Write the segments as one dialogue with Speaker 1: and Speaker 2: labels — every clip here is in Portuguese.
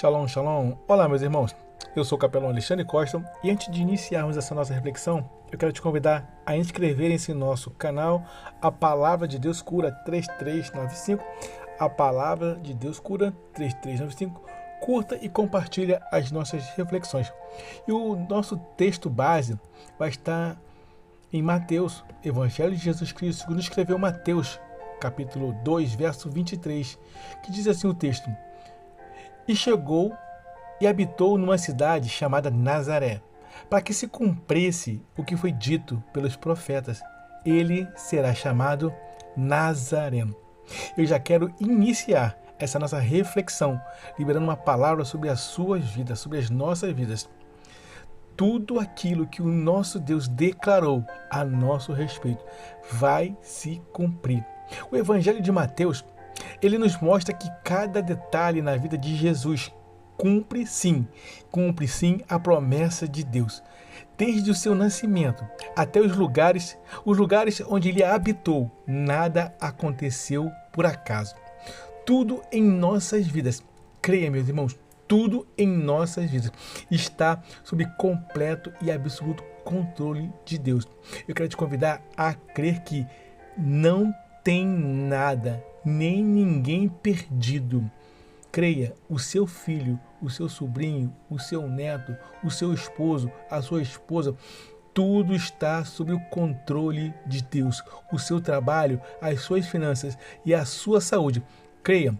Speaker 1: Shalom, shalom. Olá, meus irmãos. Eu sou o capelão Alexandre Costa e antes de iniciarmos essa nossa reflexão, eu quero te convidar a inscrever-se em nosso canal A Palavra de Deus Cura 3395. A Palavra de Deus Cura 3395. Curta e compartilha as nossas reflexões. E o nosso texto base vai estar em Mateus, Evangelho de Jesus Cristo, segundo escreveu Mateus, capítulo 2, verso 23, que diz assim o texto: E chegou e habitou numa cidade chamada Nazaré, para que se cumprisse o que foi dito pelos profetas: ele será chamado Nazareno. Eu já quero iniciar essa nossa reflexão, liberando uma palavra sobre as suas vidas, sobre as nossas vidas. Tudo aquilo que o nosso Deus declarou a nosso respeito vai se cumprir. O Evangelho de Mateus, ele nos mostra que cada detalhe na vida de Jesus cumpre sim a promessa de Deus. Desde o seu nascimento até os lugares onde ele habitou, nada aconteceu por acaso. Tudo em nossas vidas, creia, meus irmãos, tudo em nossas vidas está sob completo e absoluto controle de Deus. Eu quero te convidar a crer que não tem nada, nem ninguém perdido. Creia, o seu filho, o seu sobrinho, o seu neto, o seu esposo, a sua esposa, tudo está sob o controle de Deus. O seu trabalho, as suas finanças e a sua saúde. Creia,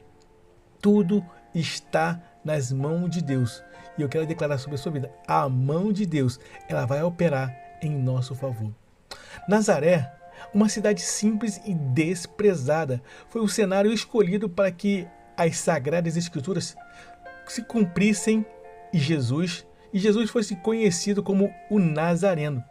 Speaker 1: tudo está nas mãos de Deus. E eu quero declarar sobre a sua vida: a mão de Deus, ela vai operar em nosso favor. Nazaré, uma cidade simples e desprezada, foi o cenário escolhido para que as Sagradas Escrituras se cumprissem e Jesus fosse conhecido como o Nazareno.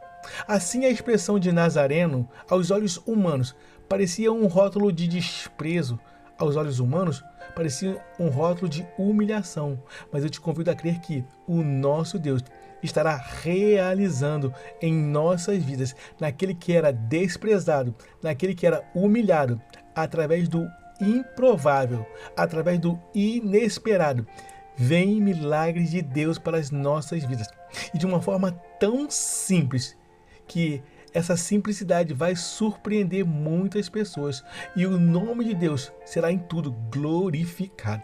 Speaker 1: Assim, a expressão de Nazareno, aos olhos humanos, parecia um rótulo de desprezo. Aos olhos humanos, parecia um rótulo de humilhação. Mas eu te convido a crer que o nosso Deus estará realizando em nossas vidas, naquele que era desprezado, naquele que era humilhado, através do improvável, através do inesperado. Vem milagres de Deus para as nossas vidas. E de uma forma tão simples que essa simplicidade vai surpreender muitas pessoas e o nome de Deus será em tudo glorificado.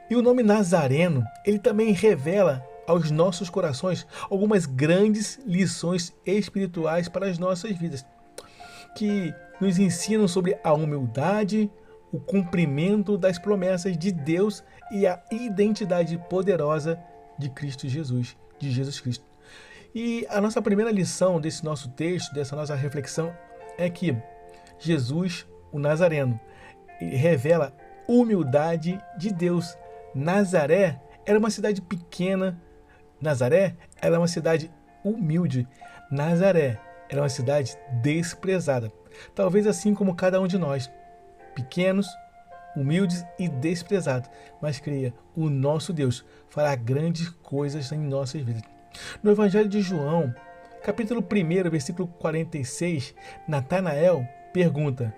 Speaker 1: E o nome Nazareno, ele também revela aos nossos corações algumas grandes lições espirituais para as nossas vidas, que nos ensinam sobre a humildade, o cumprimento das promessas de Deus e a identidade poderosa de Cristo Jesus, de Jesus Cristo. E a nossa primeira lição desse nosso texto, dessa nossa reflexão, é que Jesus, o Nazareno, revela humildade de Deus. Nazaré era uma cidade pequena, Nazaré era uma cidade humilde, Nazaré era uma cidade desprezada. Talvez assim como cada um de nós, pequenos, humildes e desprezados. Mas creia, o nosso Deus fará grandes coisas em nossas vidas. No Evangelho de João, capítulo 1, versículo 46, Natanael pergunta: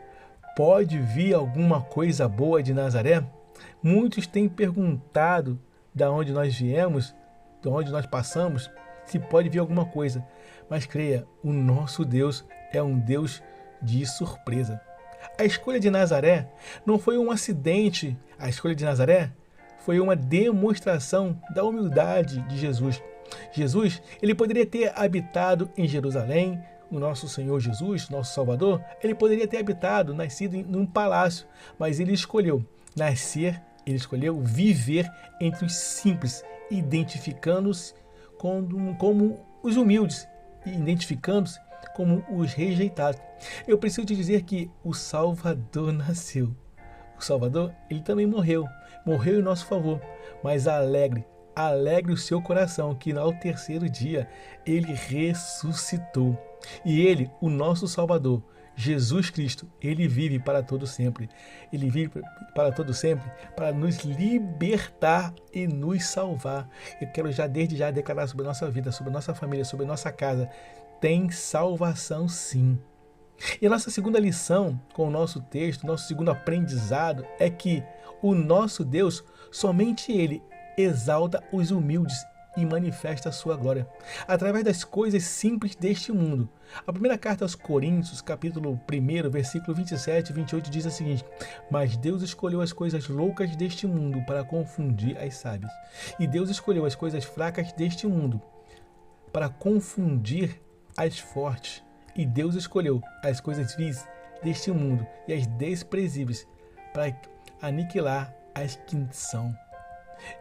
Speaker 1: pode vir alguma coisa boa de Nazaré? Muitos têm perguntado de onde nós viemos, de onde nós passamos, se pode vir alguma coisa. Mas creia, o nosso Deus é um Deus de surpresa. A escolha de Nazaré não foi um acidente. A escolha de Nazaré foi uma demonstração da humildade de Jesus. Jesus, ele poderia ter habitado em Jerusalém, o nosso Senhor Jesus, nosso Salvador, ele poderia ter habitado, nascido num palácio, mas ele escolheu viver entre os simples, identificando-se como os humildes, identificando-se como os rejeitados. Eu preciso te dizer que o Salvador nasceu. O Salvador, ele também morreu em nosso favor, mas alegre o seu coração que ao terceiro dia ele ressuscitou. E ele, o nosso Salvador, Jesus Cristo, ele vive para todo sempre. Ele vive para todo sempre para nos libertar e nos salvar. Eu quero desde já declarar sobre a nossa vida, sobre a nossa família, sobre a nossa casa: tem salvação sim. E a nossa segunda lição com o nosso texto, nosso segundo aprendizado, é que o nosso Deus, somente Ele exalta os humildes e manifesta a sua glória, através das coisas simples deste mundo. A primeira carta aos Coríntios, capítulo 1, versículo 27 e 28, diz o seguinte: mas Deus escolheu as coisas loucas deste mundo para confundir as sábias. E Deus escolheu as coisas fracas deste mundo para confundir as fortes. E Deus escolheu as coisas vis deste mundo e as desprezíveis para aniquilar as que são.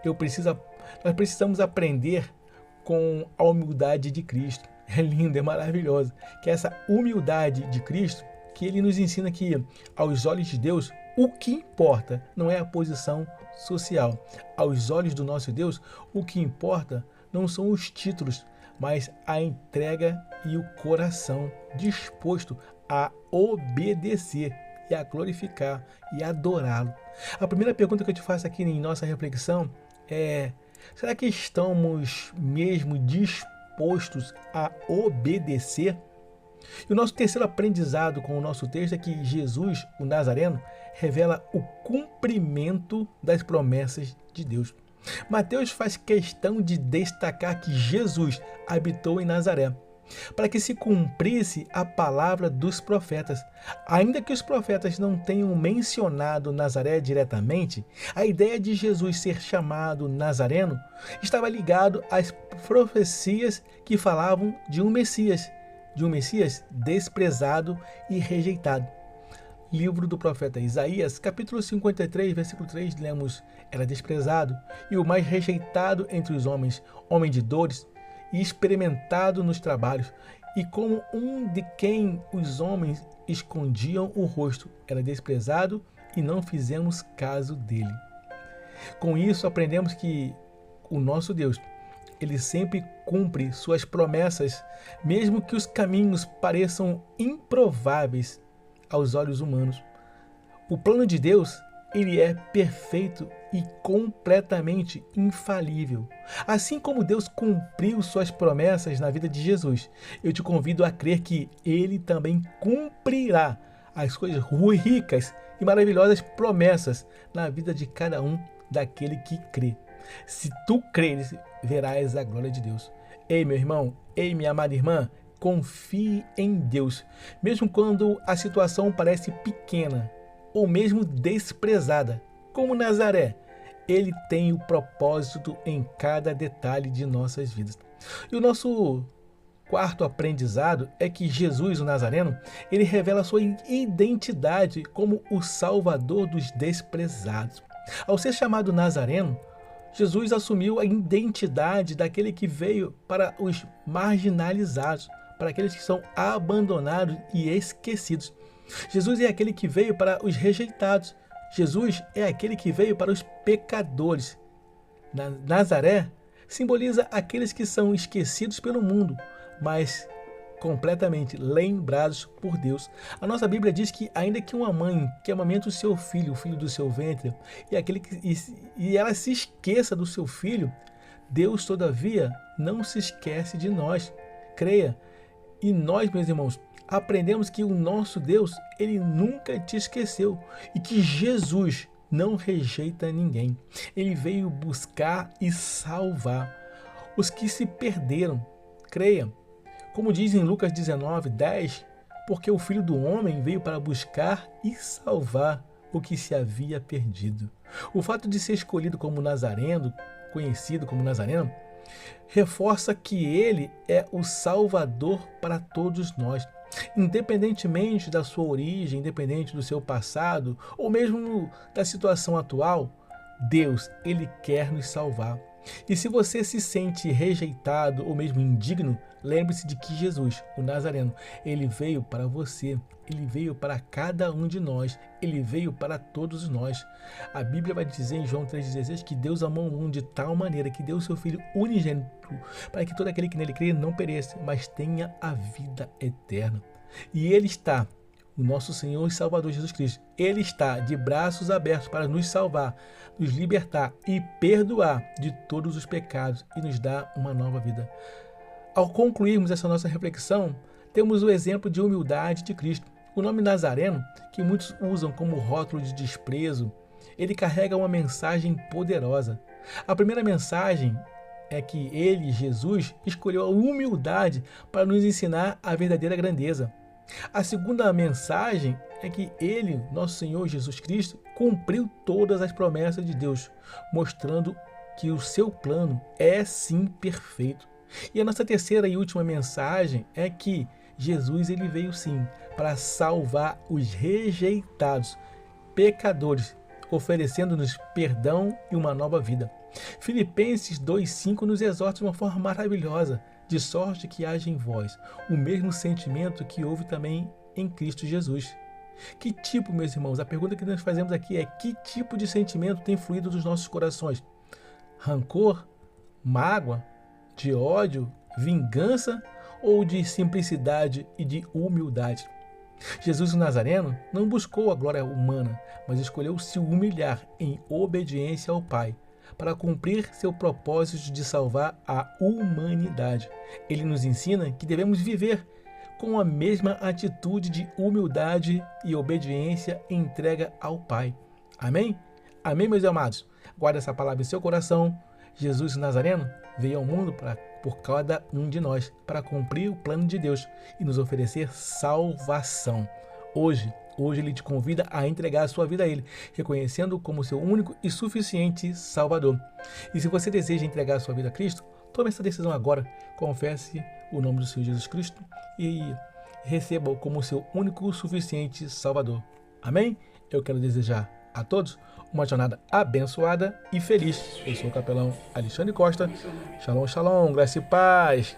Speaker 1: Nós precisamos aprender com a humildade de Cristo. É lindo, é maravilhoso. Que é essa humildade de Cristo, que ele nos ensina que, aos olhos de Deus, o que importa não é a posição social. Aos olhos do nosso Deus, o que importa não são os títulos, mas a entrega e o coração disposto a obedecer e a glorificar e adorá-lo. A primeira pergunta que eu te faço aqui em nossa reflexão é: será que estamos mesmo dispostos a obedecer? E o nosso terceiro aprendizado com o nosso texto é que Jesus, o Nazareno, revela o cumprimento das promessas de Deus. Mateus faz questão de destacar que Jesus habitou em Nazaré, para que se cumprisse a palavra dos profetas. Ainda que os profetas não tenham mencionado Nazaré diretamente, a ideia de Jesus ser chamado Nazareno estava ligado às profecias que falavam de um Messias desprezado e rejeitado. Livro do profeta Isaías, capítulo 53, versículo 3, lemos: era desprezado e o mais rejeitado entre os homens, homem de dores e experimentado nos trabalhos, e como um de quem os homens escondiam o rosto, era desprezado e não fizemos caso dele. Com isso aprendemos que o nosso Deus, ele sempre cumpre suas promessas, mesmo que os caminhos pareçam improváveis aos olhos humanos. O plano de Deus, ele é perfeito e completamente infalível. Assim como Deus cumpriu suas promessas na vida de Jesus, eu te convido a crer que ele também cumprirá as coisas ricas e maravilhosas promessas na vida de cada um daquele que crê. Se tu creres, verás a glória de Deus. Ei, meu irmão, ei, minha amada irmã, confie em Deus, mesmo quando a situação parece pequena ou mesmo desprezada, como Nazaré. Ele tem o propósito em cada detalhe de nossas vidas. E o nosso quarto aprendizado é que Jesus, o Nazareno, ele revela sua identidade como o Salvador dos desprezados. Ao ser chamado Nazareno, Jesus assumiu a identidade daquele que veio para os marginalizados, para aqueles que são abandonados e esquecidos. Jesus é aquele que veio para os rejeitados. Jesus é aquele que veio para os pecadores. Nazaré simboliza aqueles que são esquecidos pelo mundo, mas completamente lembrados por Deus. A nossa Bíblia diz que ainda que uma mãe que amamenta o seu filho, o filho do seu ventre, e ela se esqueça do seu filho, Deus, todavia, não se esquece de nós. Creia. E nós, meus irmãos, aprendemos que o nosso Deus, ele nunca te esqueceu e que Jesus não rejeita ninguém. Ele veio buscar e salvar os que se perderam. Creia. Como diz em Lucas 19:10, porque o Filho do Homem veio para buscar e salvar o que se havia perdido. O fato de ser escolhido como Nazareno, conhecido como Nazareno, reforça que ele é o Salvador para todos nós. Independentemente da sua origem, independente do seu passado, ou mesmo da situação atual, Deus, ele quer nos salvar. E se você se sente rejeitado ou mesmo indigno, lembre-se de que Jesus, o Nazareno, ele veio para você, ele veio para cada um de nós, ele veio para todos nós. A Bíblia vai dizer em João 3,16 que Deus amou o mundo de tal maneira que deu o seu Filho unigênito para que todo aquele que nele crê não pereça, mas tenha a vida eterna. E ele está, o nosso Senhor e Salvador Jesus Cristo, ele está de braços abertos para nos salvar, nos libertar e perdoar de todos os pecados e nos dar uma nova vida. Ao concluirmos essa nossa reflexão, temos o exemplo de humildade de Cristo. O nome Nazareno, que muitos usam como rótulo de desprezo, ele carrega uma mensagem poderosa. A primeira mensagem é que ele, Jesus, escolheu a humildade para nos ensinar a verdadeira grandeza. A segunda mensagem é que ele, nosso Senhor Jesus Cristo, cumpriu todas as promessas de Deus, mostrando que o seu plano é sim perfeito. E a nossa terceira e última mensagem é que Jesus ele veio sim para salvar os rejeitados, pecadores, oferecendo-nos perdão e uma nova vida. Filipenses 2,5 nos exorta de uma forma maravilhosa, de sorte que haja em vós o mesmo sentimento que houve também em Cristo Jesus. Que tipo, meus irmãos? A pergunta que nós fazemos aqui é: que tipo de sentimento tem fluído dos nossos corações? Rancor? Mágoa? De ódio? Vingança? Ou de simplicidade e de humildade? Jesus o Nazareno não buscou a glória humana, mas escolheu se humilhar em obediência ao Pai, para cumprir seu propósito de salvar a humanidade. Ele nos ensina que devemos viver com a mesma atitude de humildade e obediência e entrega ao Pai. Amém? Amém, meus amados? Guarda essa palavra em seu coração. Jesus Nazareno veio ao mundo por cada um de nós, para cumprir o plano de Deus e nos oferecer salvação. Hoje ele te convida a entregar a sua vida a Ele, reconhecendo-o como seu único e suficiente Salvador. E se você deseja entregar a sua vida a Cristo, tome essa decisão agora. Confesse o nome do Senhor Jesus Cristo e receba-o como seu único e suficiente Salvador. Amém? Eu quero desejar a todos uma jornada abençoada e feliz. Eu sou o capelão Alexandre Costa. Shalom, shalom, graça e paz.